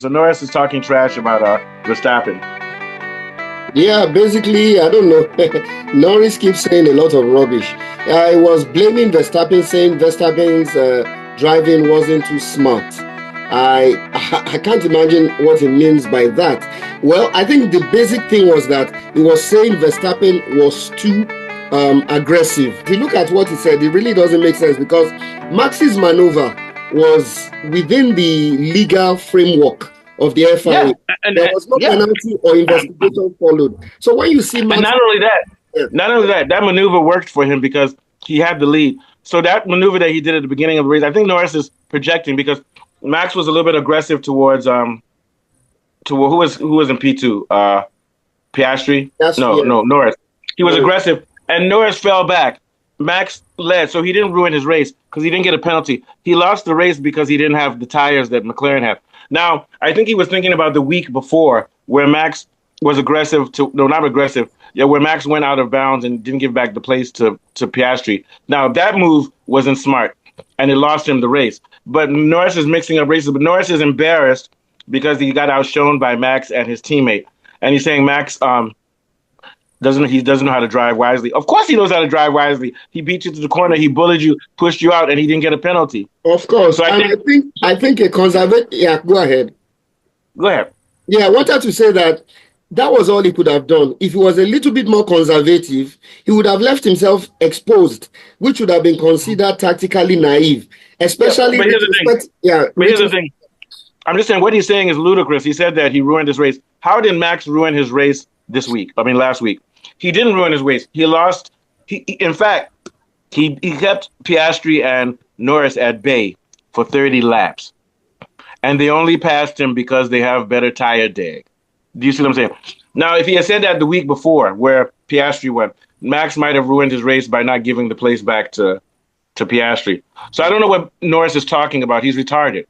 So Norris is talking trash about Verstappen. Yeah, basically, I don't know. Norris keeps saying a lot of rubbish. I was blaming Verstappen, saying Verstappen's driving wasn't too smart. I can't imagine what he means by that. Well, I think the basic thing was that he was saying Verstappen was too aggressive. If you look at what he said, it really doesn't make sense because Max's maneuver was within the legal framework of the Yeah, FIA. There was no yeah, penalty or investigation followed. So when you see and Max, yeah, not only that, that maneuver worked for him because he had the lead. So that maneuver that he did at the beginning of the race, I think Norris is projecting because Max was a little bit aggressive towards to who was in P2, Piastri. that's No, Norris. He was no, aggressive, and Norris fell back. Max led, so he didn't ruin his race because he didn't get a penalty. He lost the race because he didn't have the tires that McLaren have. Now, I think he was thinking about the week before where Max was aggressive to no, not aggressive. Yeah, where Max went out of bounds and didn't give back the place to Piastri. Now that move wasn't smart, and it lost him the race. But Norris is mixing up races. But Norris is embarrassed because he got outshone by Max and his teammate, and he's saying Max doesn't know how to drive wisely. Of course, he knows how to drive wisely. He beat you to the corner. He bullied you, pushed you out, and he didn't get a penalty. of course. So I And think I think a conservative. Yeah, go ahead. go ahead. Yeah, I wanted to say that that was all he could have done. If he was a little bit more conservative, he would have left himself exposed, which would have been considered tactically naive, Yeah, especially but with here's the thing. respect. Yeah, But here's the thing. I'm just saying what he's saying is ludicrous. He said that he ruined his race. How did Max ruin his race this week? I mean, last week. He didn't ruin his race. He lost. In fact, he kept Piastri and Norris at bay for 30 laps, and they only passed him because they have better tire deg. Do you see what I'm saying? Now, if he had said that the week before, where Piastri won, Max might have ruined his race by not giving the place back to Piastri. So I don't know what Norris is talking about. He's retarded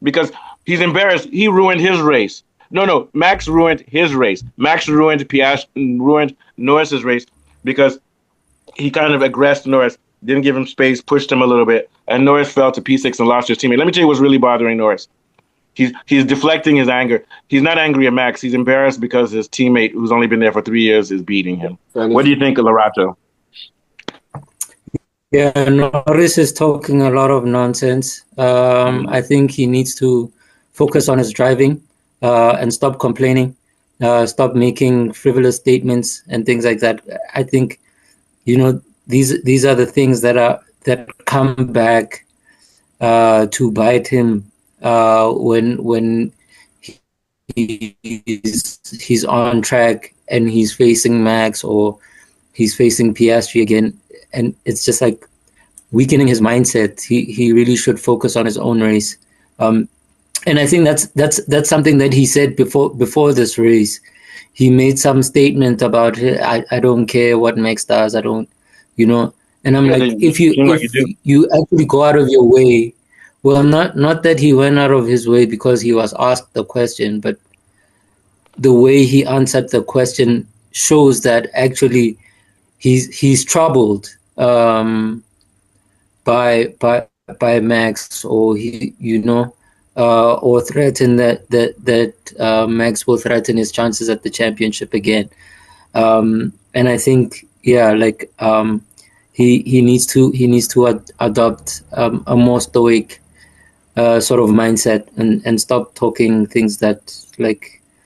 because he's embarrassed. He ruined his race. No, Max ruined his race. Max ruined ruined Norris's race because he kind of aggressed Norris, didn't give him space, pushed him a little bit, and Norris fell to P6 and lost his teammate. Let me tell you what's really bothering Norris. He's deflecting his anger. He's not angry at Max. He's embarrassed because his teammate, who's only been there for 3 years, is beating him. What do you think of Lorato? Yeah, Norris is talking a lot of nonsense. I think he needs to focus on his driving and stop complaining, stop making frivolous statements and things like that. I think, these are the things that come back to bite him when he's on track and he's facing Max or he's facing Piastri again, and it's just like weakening his mindset. He really should focus on his own race, and I think that's something that he said before this race. He made some statement about I don't care what Max does. I don't, and I'm Yeah, like, they if you seem like you if do. you actually go out of your way, well, not that he went out of his way because he was asked the question, but the way he answered the question shows that actually he's troubled by Max, or or threaten that Max will threaten his chances at the championship again. And I think he needs to adopt a more stoic sort of mindset and stop talking things that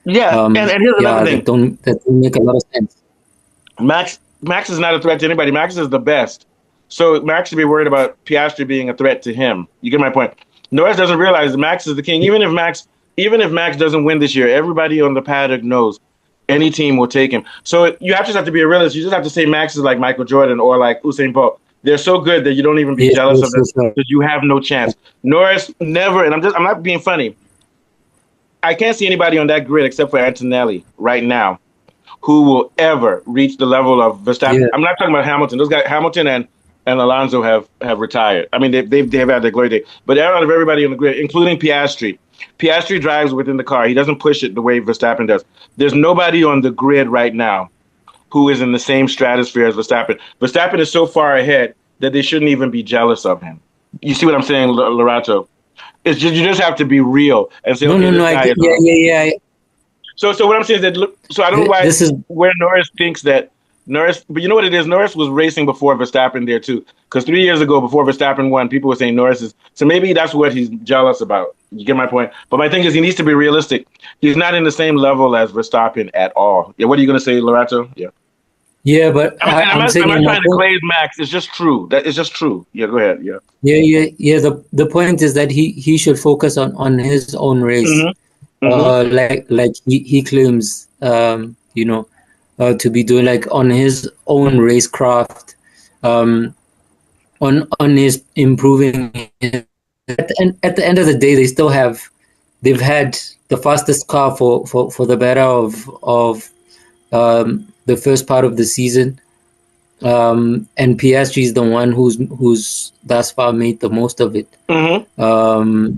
Yeah, and here's another thing. that don't make a lot of sense. Max is not a threat to anybody. Max is the best. So Max should be worried about Piastri being a threat to him. You get my point. Norris doesn't realize that Max is the king. Even if Max doesn't win this year, everybody on the paddock knows any team will take him. So you just have to be a realist. You just have to say Max is like Michael Jordan or like Usain Bolt. They're so good that you don't even be Yes, jealous of yes, them yes, sir. because you have no chance. Norris never, and I'm not being funny. I can't see anybody on that grid except for Antonelli right now who will ever reach the level of Verstappen. Yeah. I'm not talking about Hamilton. Those guys, Hamilton and Alonso have retired. I mean, they've had their glory day. But out of everybody on the grid, including Piastri, Piastri drives within the car. He doesn't push it the way Verstappen does. There's nobody on the grid right now who is in the same stratosphere as Verstappen. Verstappen is so far ahead that they shouldn't even be jealous of him. You see what I'm saying, Lorato? It's just you just have to be real and say, No, okay, no, this no. guy is. Yeah. So what I'm saying is that so I don't know why This is where Norris thinks that Norris, but you know what it is? Norris was racing before Verstappen there too. Because 3 years ago, before Verstappen won, people were saying Norris is. So maybe that's what he's jealous about. You get my point? But my thing is, he needs to be realistic. He's not in the same level as Verstappen at all. Yeah. What are you going to say, Lorato? Yeah. yeah, but I'm saying I'm not in my trying to point. glaze Max. It's just true. That is just true. Yeah. Go ahead. Yeah. Yeah. The point is that he should focus on his own race. Mm-hmm. Mm-hmm. Like he claims, to be doing like on his own racecraft, on his improving. At the end of the day, they've had the fastest car for the better of the first part of the season. And PSG is the one who's thus far made the most of it. Mm-hmm.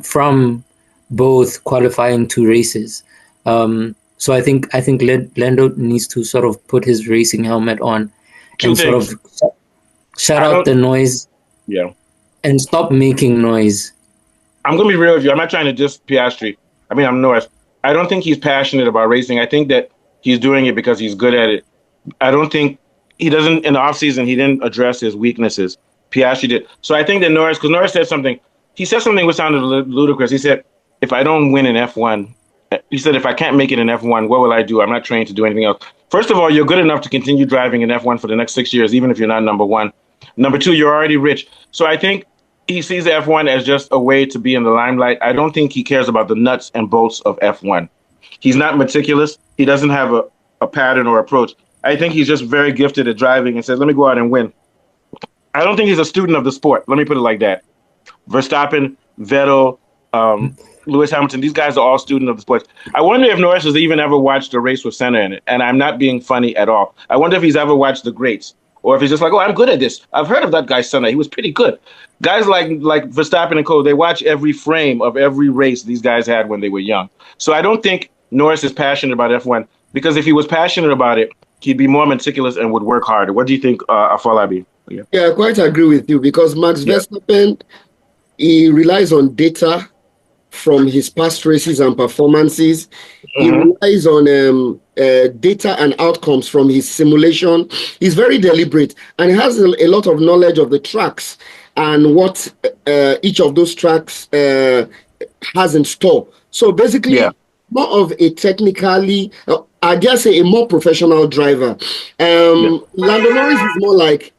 From both qualifying two races. So I think Lando needs to sort of put his racing helmet on Two and things. sort of shut out the noise. Yeah. And stop making noise. I'm gonna be real with you. I'm not trying to diss Piastri. I mean, I'm Norris. I don't think he's passionate about racing. I think that he's doing it because he's good at it. I don't think he doesn't in the offseason he didn't address his weaknesses. Piastri did. So I think that Norris, because Norris said something, which sounded ludicrous. He said, if I don't win in F1, he said, if I can't make it in F1, what will I do? I'm not trained to do anything else. First of all, you're good enough to continue driving in F1 for the next 6 years, even if you're not number one. Number two, you're already rich. So I think he sees F1 as just a way to be in the limelight. I don't think he cares about the nuts and bolts of F1. He's not meticulous. He doesn't have a pattern or approach. I think he's just very gifted at driving and says, let me go out and win. I don't think he's a student of the sport. Let me put it like that. Verstappen, Vettel, Lewis Hamilton, these guys are all students of the sport. I wonder if Norris has even ever watched a race with Senna in it. And I'm not being funny at all. I wonder if he's ever watched the greats. Or if he's just like, oh, I'm good at this. I've heard of that guy Senna. He was pretty good. Guys like Verstappen and Co., they watch every frame of every race these guys had when they were young. So I don't think Norris is passionate about F1 because if he was passionate about it, he'd be more meticulous and would work harder. What do you think, Afolabi? Yeah, I quite agree with you because Max Verstappen, he relies on data from his past races and performances. He relies on data and outcomes from his simulation. He's very deliberate and he has a lot of knowledge of the tracks and what each of those tracks has in store. So basically, more of a technically, I guess a more professional driver. Lando Norris is more like,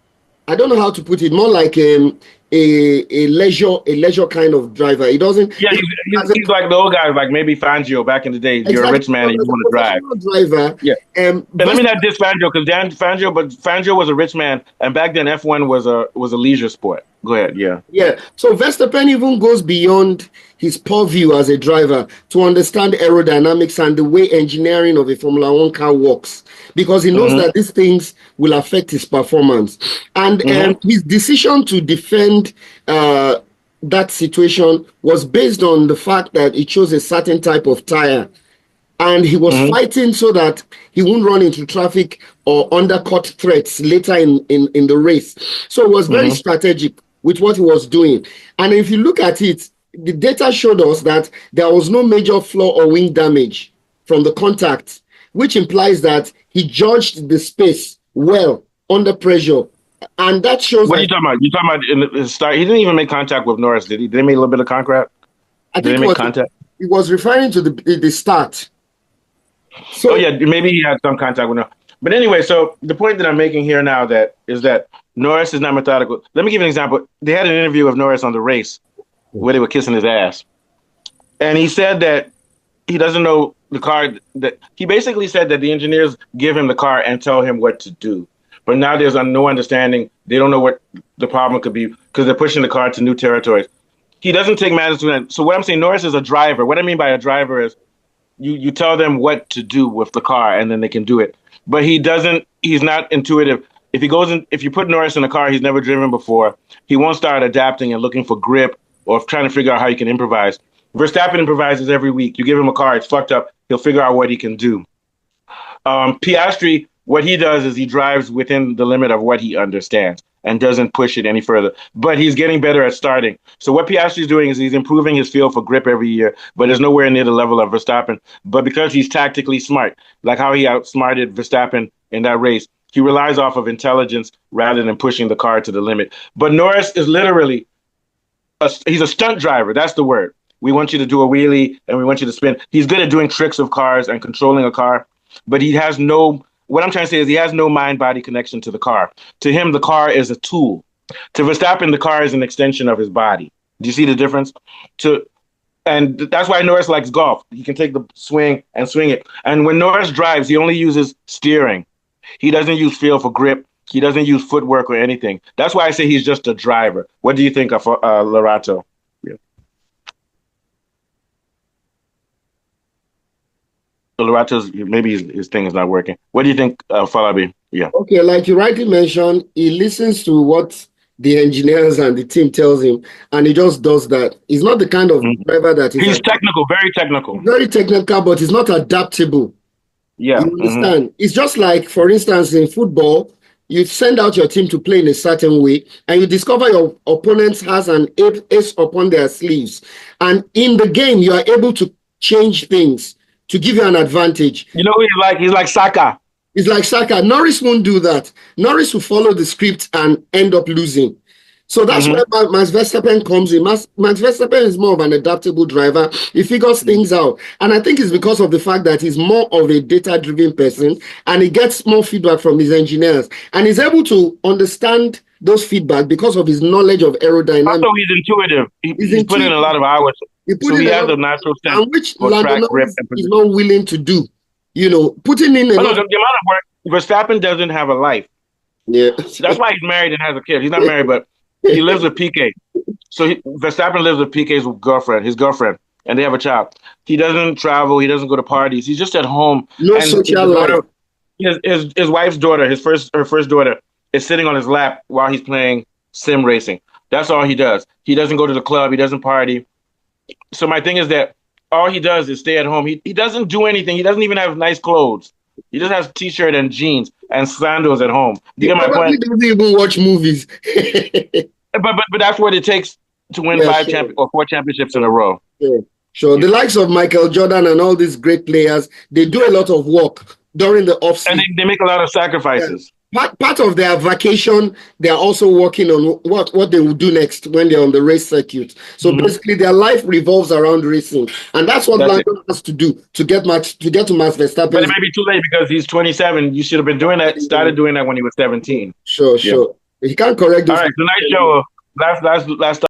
I don't know how to put it, more like a leisure kind of driver. He doesn't. Yeah, he's like the old guys, like maybe Fangio back in the day. You're a rich man and you want to drive. Driver. Yeah. And let me not diss Fangio because Fangio was a rich man, and back then F1 was a leisure sport. Go ahead. Yeah. Yeah. So Verstappen even goes beyond his purview as a driver to understand aerodynamics and the way engineering of a Formula One car works, because he knows that these things will affect his performance. And his decision to defend that situation was based on the fact that he chose a certain type of tire. And he was fighting so that he wouldn't run into traffic or undercut threats later in the race. So it was very strategic with what he was doing. And if you look at it, the data showed us that there was no major flaw or wing damage from the contact, which implies that he judged the space well under pressure. And that shows. What are you talking about? You're talking about in the start. He didn't even make contact with Norris, did he? Did they make a little bit of contact? I think he make contact. He was referring to the start. So maybe he had some contact with Norris. But anyway, so the point that I'm making here now is that Norris is not methodical. Let me give you an example. They had an interview of Norris on the race where they were kissing his ass. And he said that he doesn't know the car. That he basically said that the engineers give him the car and tell him what to do. But now there's no understanding. They don't know what the problem could be because they're pushing the car to new territories. He doesn't take matters to that. So what I'm saying, Norris is a driver. What I mean by a driver is you tell them what to do with the car and then they can do it. But he's not intuitive. If you put Norris in a car he's never driven before, he won't start adapting and looking for grip or trying to figure out how he can improvise. Verstappen improvises every week. You give him a car, it's fucked up. He'll figure out what he can do. Piastri, what he does is he drives within the limit of what he understands. and doesn't push it any further. But he's getting better at starting. So what Piastri is doing is he's improving his feel for grip every year, but is nowhere near the level of Verstappen. But because he's tactically smart, like how he outsmarted Verstappen in that race, he relies off of intelligence rather than pushing the car to the limit. But Norris is literally he's a stunt driver. That's the word. We want you to do a wheelie and we want you to spin. He's good at doing tricks of cars and controlling a car, but he has no, what I'm trying to say is he has no mind-body connection to the car. To him, the car is a tool. To Verstappen, the car is an extension of his body. Do you see the difference? And that's why Norris likes golf. He can take the swing and swing it. And when Norris drives, he only uses steering. He doesn't use feel for grip. He doesn't use footwork or anything. That's why I say he's just a driver. What do you think of Lorato? Yeah. Lorato's, maybe his thing is not working. What do you think, Falabi? Yeah. Okay, like you rightly mentioned, he listens to what the engineers and the team tells him, and he just does that. He's not the kind of driver that is... He's technical, very technical. Very technical, but he's not adaptable. Yeah. You understand? It's just like, for instance, in football, you send out your team to play in a certain way, and you discover your opponent has an ace upon their sleeves. And in the game, you are able to change things to give you an advantage. You know who he's like? He's like Saka. It's like Saka. Norris won't do that. Norris will follow the script and end up losing. So that's where Max Verstappen comes in. Max Verstappen is more of an adaptable driver. He figures things out. And I think it's because of the fact that he's more of a data-driven person and he gets more feedback from his engineers. And he's able to understand those feedback because of his knowledge of aerodynamics. Also, he's intuitive. He's put in a lot of hours. So he has a natural sense and which for Lando track grip. is not willing to do. You know, putting in the amount of work. Verstappen doesn't have a life. Yeah. That's why he's married and has a kid. He's not married, but he lives with PK. So Verstappen lives with PK's girlfriend, and they have a child. He doesn't travel. He doesn't go to parties. He's just at home. No social life. His wife's daughter, her first daughter, is sitting on his lap while he's playing sim racing. That's all he does. He doesn't go to the club. He doesn't party. So my thing is that all he does is stay at home. He doesn't do anything. He doesn't even have nice clothes. He just has t-shirt and jeans and sandals at home. Do you get my point? He doesn't even watch movies. but that's what it takes to win 4 championships in a row. Sure. The likes of Michael Jordan and all these great players, they do a lot of work during the off-season. And they make a lot of sacrifices. Part of their vacation, they're also working on what they will do next when they're on the race circuit. So basically, their life revolves around racing, and that's what Lando has to do to get to Max Verstappen. But it may be too late because he's 27. You should have been doing that. Started doing that when he was 17. Sure. He can't correct. All right, tonight's show. Last